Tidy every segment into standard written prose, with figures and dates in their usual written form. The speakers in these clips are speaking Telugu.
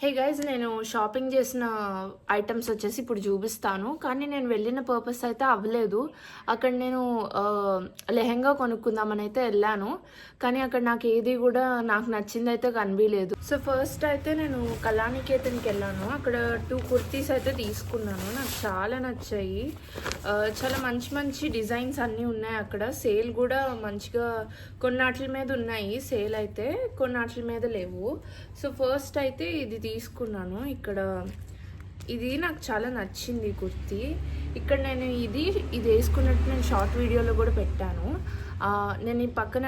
హే గైస్, నేను షాపింగ్ చేసిన ఐటమ్స్ వచ్చేసి ఇప్పుడు చూపిస్తాను. కానీ నేను వెళ్ళిన పర్పస్ అయితే అవ్వలేదు. అక్కడ నేను లెహెంగా కొనుక్కుందామని అయితే వెళ్ళాను. కానీ అక్కడ నాకు ఏది కూడా నాకు నచ్చింది అయితే కనిపించలేదు. సో ఫస్ట్ అయితే నేను కళానికేతన్కి వెళ్ళాను. అక్కడ 2 కుర్తీస్ అయితే తీసుకున్నాను. నాకు చాలా నచ్చాయి. చాలా మంచి మంచి డిజైన్స్ అన్నీ ఉన్నాయి అక్కడ. సేల్ కూడా మంచిగా కొన్నాట్ల మీద ఉన్నాయి. సేల్ అయితే కొన్నాట్ల మీద లేవు. సో ఫస్ట్ అయితే ఇది తీసుకున్నాను. ఇక్కడ ఇది నాకు చాలా నచ్చింది కుర్తీ. ఇక్కడ నేను ఇది వేసుకున్నట్టు నేను షార్ట్ వీడియోలో కూడా పెట్టాను. నేను ఈ పక్కన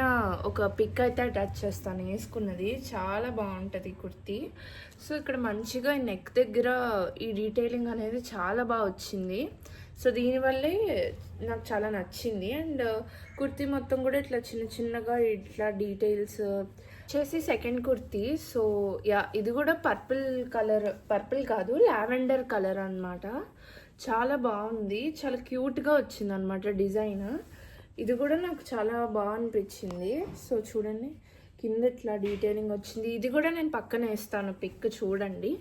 ఒక పిక్ అయితే అటాచ్ చేస్తాను వేసుకున్నది. చాలా బాగుంటుంది కుర్తీ. సో ఇక్కడ మంచిగా నెక్ దగ్గర ఈ డీటెయిలింగ్ అనేది చాలా బాగా వచ్చింది. సో దీనివల్లే నాకు చాలా నచ్చింది. అండ్ కుర్తీ మొత్తం కూడా ఇట్లా చిన్న చిన్నగా ఇట్లా డీటెయిల్స్ చేసి సెకండ్ కుర్తీ. సో యా, ఇది కూడా పర్పుల్ కాదు, లావెండర్ కలర్ అనమాట. చాలా బాగుంది, చాలా క్యూట్గా వచ్చింది అనమాట డిజైన్. ఇది కూడా నాకు చాలా బాగా అనిపించింది. సో చూడండి, కింద ఇట్లా డీటెయిలింగ్ వచ్చింది. ఇది కూడా నేను పక్కన వేస్తాను పిక్, చూడండి.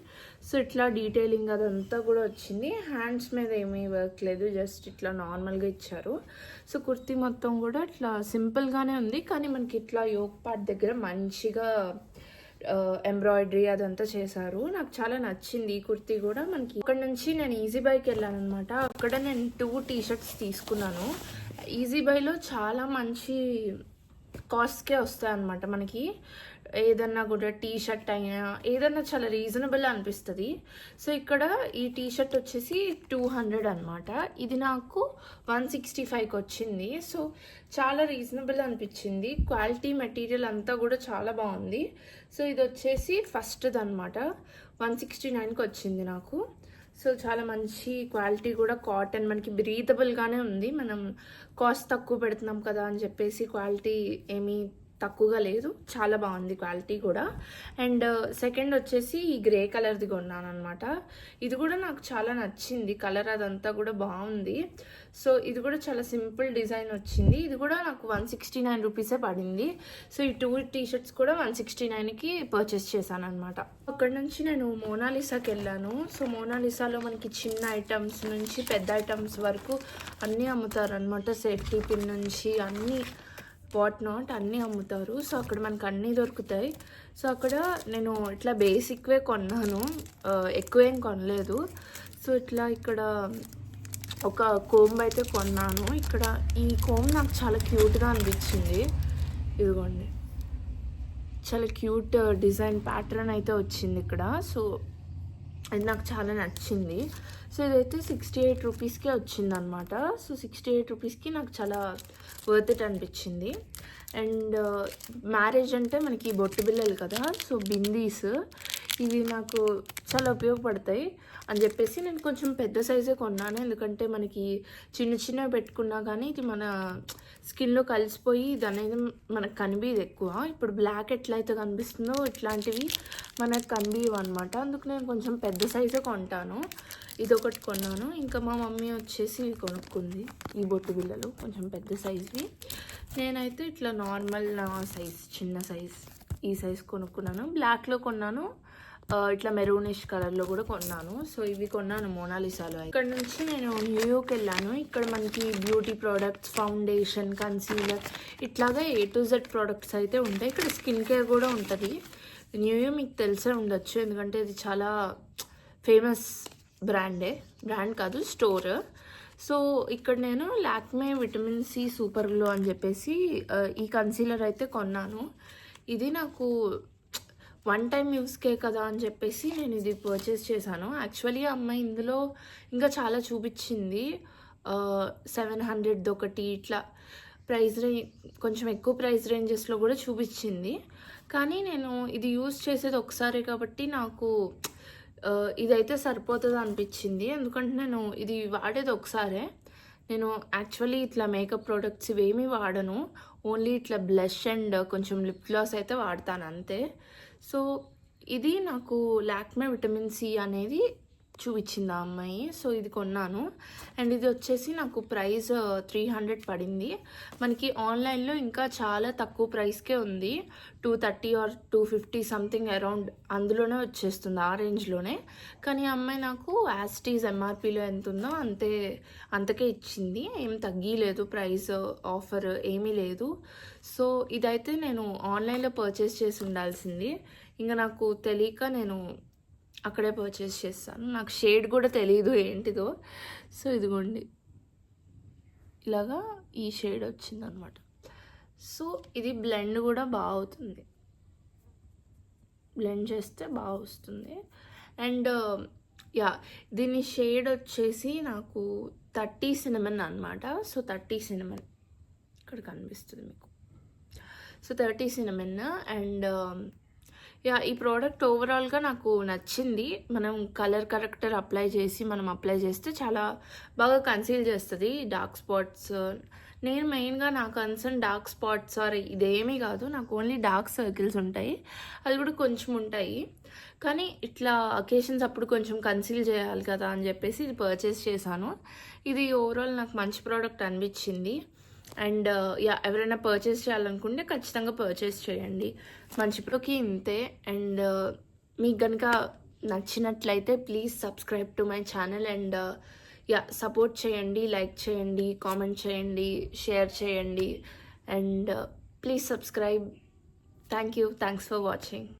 సో ఇట్లా డీటెయిలింగ్ అదంతా కూడా వచ్చింది. హ్యాండ్స్ మీద ఏమీ వర్క్ లేదు, జస్ట్ ఇట్లా నార్మల్గా ఇచ్చారు. సో కుర్తీ మొత్తం కూడా ఇట్లా సింపుల్గానే ఉంది. కానీ మనకి ఇట్లా యోక్ పార్ట్ దగ్గర మంచిగా ఎంబ్రాయిడరీ అదంతా చేశారు. నాకు చాలా నచ్చింది ఈ కుర్తీ కూడా. మనకి ఇక్కడ నుంచి నేను ఈజీ బైకి వెళ్ళాను అనమాట. అక్కడ నేను 2 టీ-షర్ట్స్ తీసుకున్నాను. ఈజీ బైలో చాలా మంచి కాస్ట్కే వస్తాయి అన్నమాట. మనకి ఏదన్నా కూడా టీ-షర్ట్ అయినా ఏదన్నా చాలా రీజనబుల్ అనిపిస్తుంది. సో ఇక్కడ ఈ టీ-షర్ట్ వచ్చేసి 200 అనమాట. ఇది నాకు 165కి వచ్చింది. సో చాలా రీజనబుల్ అనిపించింది. క్వాలిటీ మెటీరియల్ అంతా కూడా చాలా బాగుంది. సో ఇది వచ్చేసి ఫస్ట్ది అనమాట. 169కి వచ్చింది నాకు. సో చాలా మంచి క్వాలిటీ కూడా, కాటన్, మనకి బ్రీతబుల్గానే ఉంది. మనం కాస్ట్ తక్కువ పెడుతున్నాం కదా అని చెప్పేసి క్వాలిటీ ఏమీ తక్కువగా లేదు, చాలా బాగుంది క్వాలిటీ కూడా. అండ్ సెకండ్ వచ్చేసి ఈ గ్రే కలర్ది కొన్నాను అనమాట. ఇది కూడా నాకు చాలా నచ్చింది, కలర్ అదంతా కూడా బాగుంది. సో ఇది కూడా చాలా సింపుల్ డిజైన్ వచ్చింది. ఇది కూడా నాకు 169 రూపీసే పడింది. సో ఈ 2 టీ-షర్ట్స్ కూడా 169కి పర్చేస్ చేశాను అనమాట. అక్కడ నుంచి నేను మోనాలిసాకి వెళ్ళాను. సో మోనాలిసాలో మనకి చిన్న ఐటమ్స్ నుంచి పెద్ద ఐటమ్స్ వరకు అన్నీ అమ్ముతారు అనమాట. సేఫ్టీ పిన్ నుంచి అన్నీ వాట్ నాట్ అన్నీ అమ్ముతారు. సో అక్కడ మనకు అన్నీ దొరుకుతాయి. సో అక్కడ నేను ఇట్లా బేసిక్వే కొన్నాను, ఎక్కువేం కొనలేదు. సో ఇట్లా ఇక్కడ ఒక కోంబ్ అయితే కొన్నాను. ఇక్కడ ఈ కోంబ్ నాకు చాలా క్యూట్గా అనిపించింది. ఇదిగోండి, చాలా క్యూట్ డిజైన్ ప్యాటర్న్ అయితే వచ్చింది ఇక్కడ. సో అది నాకు చాలా నచ్చింది. సో ఇదైతే 68 రూపీస్కే వచ్చిందనమాట. సో 68 రూపీస్కి నాకు చాలా వర్త్ ఇట్ అనిపించింది. అండ్ మ్యారేజ్ అంటే మనకి బొట్టు బిల్లలు కదా, సో బిందీస్ ఇవి నాకు చాలా ఉపయోగపడతాయి అని చెప్పేసి నేను కొంచెం పెద్ద సైజే కొన్నాను. ఎందుకంటే మనకి చిన్న చిన్నవి పెట్టుకున్నా కానీ ఇది మన స్కిన్లో కలిసిపోయి ఇది అనేది మనకు కనిపించదు ఎక్కువ. ఇప్పుడు బ్లాక్ ఎట్లయితే కనిపిస్తుందో ఇట్లాంటివి మనకు కనిపించవు అనమాట. అందుకు నేను కొంచెం పెద్ద సైజే కొంటాను. ఇదొకటి కొన్నాను. ఇంకా మా మమ్మీ వచ్చేసి కొనుక్కుంది ఈ బొట్టు బిళ్ళలు, కొంచెం పెద్ద సైజ్వి. నేనైతే ఇట్లా నార్మల్ నా సైజ్, చిన్న సైజ్, ఈ సైజ్ కొనుక్కున్నాను. బ్లాక్లో కొన్నాను, ఇట్లా మెరూనిష్ కలర్లో కూడా కొన్నాను. సో ఇవి కొన్నాను మోనాలిసాలో. ఇక్కడ నుంచి నేను న్యూయార్క్ వెళ్ళాను. ఇక్కడ మనకి బ్యూటీ ప్రోడక్ట్స్, ఫౌండేషన్, కన్సీలర్ ఇట్లాగా A to Z ప్రోడక్ట్స్ అయితే ఉంటాయి. ఇక్కడ స్కిన్ కేర్ కూడా ఉంటుంది. న్యూయార్క్ మీకు తెలిసే ఉండొచ్చు, ఎందుకంటే ఇది చాలా ఫేమస్ బ్రాండ్ కాదు, స్టోర్. సో ఇక్కడ నేను Lakme vitamin C super glow అని చెప్పేసి ఈ కన్సీలర్ అయితే కొన్నాను. ఇది నాకు 1 టైం యూస్కే కదా అని చెప్పేసి నేను ఇది పర్చేస్ చేశాను. యాక్చువల్లీ అమ్మాయి ఇందులో ఇంకా చాలా చూపించింది. 700 ఒకటి, ఇట్లా ప్రైస్ కొంచెం ఎక్కువ ప్రైస్ రేంజెస్లో కూడా చూపించింది. కానీ నేను ఇది యూజ్ చేసేది ఒకసారి కాబట్టి నాకు ఇదైతే సరిపోతుంది అనిపించింది. ఎందుకంటే నేను ఇది వాడేది ఒకసారే. నేను యాక్చువల్లీ ఇట్లా మేకప్ ప్రోడక్ట్స్ ఇవేమీ వాడను. ఓన్లీ ఇట్లా బ్లష్ అండ్ కొంచెం లిప్ గ్లాస్ అయితే వాడతాను అంతే. సో ఇది నాకు లాక్మే విటమిన్ సి అనేది చూపించింది ఆ అమ్మాయి. సో ఇది కొన్నాను. అండ్ ఇది వచ్చేసి నాకు ప్రైస్ 300 పడింది. మనకి ఆన్లైన్లో ఇంకా చాలా తక్కువ ప్రైస్కే ఉంది. 230 ఆర్ 250 సంథింగ్ అరౌండ్ అందులోనే వచ్చేస్తుంది, ఆ రేంజ్లోనే. కానీ ఆ అమ్మాయి నాకు యాజ్ ఇట్ ఈజ్ ఎంఆర్పీలో ఎంత ఉందో అంతకే ఇచ్చింది. ఏం తగ్గలేదు, ప్రైస్ ఆఫర్ ఏమీ లేదు. సో ఇదైతే నేను ఆన్లైన్లో పర్చేస్ చేసి ఉండాల్సింది. ఇంకా నాకు తెలియక నేను అక్కడే పర్చేస్ చేస్తాను. నాకు షేడ్ కూడా తెలియదు ఏంటిదో. సో ఇదిగోండి, ఇలాగా ఈ షేడ్ వచ్చిందనమాట. సో ఇది బ్లెండ్ కూడా బాగా అవుతుంది, బ్లెండ్ చేస్తే బాగా వస్తుంది. అండ్ యా, దీని షేడ్ వచ్చేసి నాకు 30 సినమన్ అనమాట. సో 30 సినమన్ ఇక్కడ కనిపిస్తుంది మీకు. So 30 cinnamon. అండ్ యా, ఈ ప్రోడక్ట్ ఓవరాల్గా నాకు నచ్చింది. మనం కలర్ కరెక్టర్ అప్లై చేస్తే చాలా బాగా కన్సీల్ చేస్తుంది డార్క్ స్పాట్స్. నేను మెయిన్గా నా కన్సర్న్ డార్క్ స్పాట్స్ ఆర్ ఇదేమీ కాదు, నాకు ఓన్లీ డార్క్ సర్కిల్స్ ఉంటాయి, అది కూడా కొంచెం ఉంటాయి. కానీ ఇట్లా అకేషన్స్ అప్పుడు కొంచెం కన్సీల్ చేయాలి కదా అని చెప్పేసి ఇది పర్చేస్ చేశాను. ఇది ఓవరాల్ నాకు మంచి ప్రోడక్ట్ అనిపించింది. అండ్ యా, ఎవరైనా పర్చేస్ చేయాలనుకుంటే ఖచ్చితంగా పర్చేస్ చేయండి. మంచిప్రోకి ఇంతే. అండ్ మీకు కనుక నచ్చినట్లయితే please subscribe to my channel. And yeah, support చేయండి, లైక్ చేయండి, కామెంట్ చేయండి, షేర్ చేయండి. And please subscribe. Thanks for watching.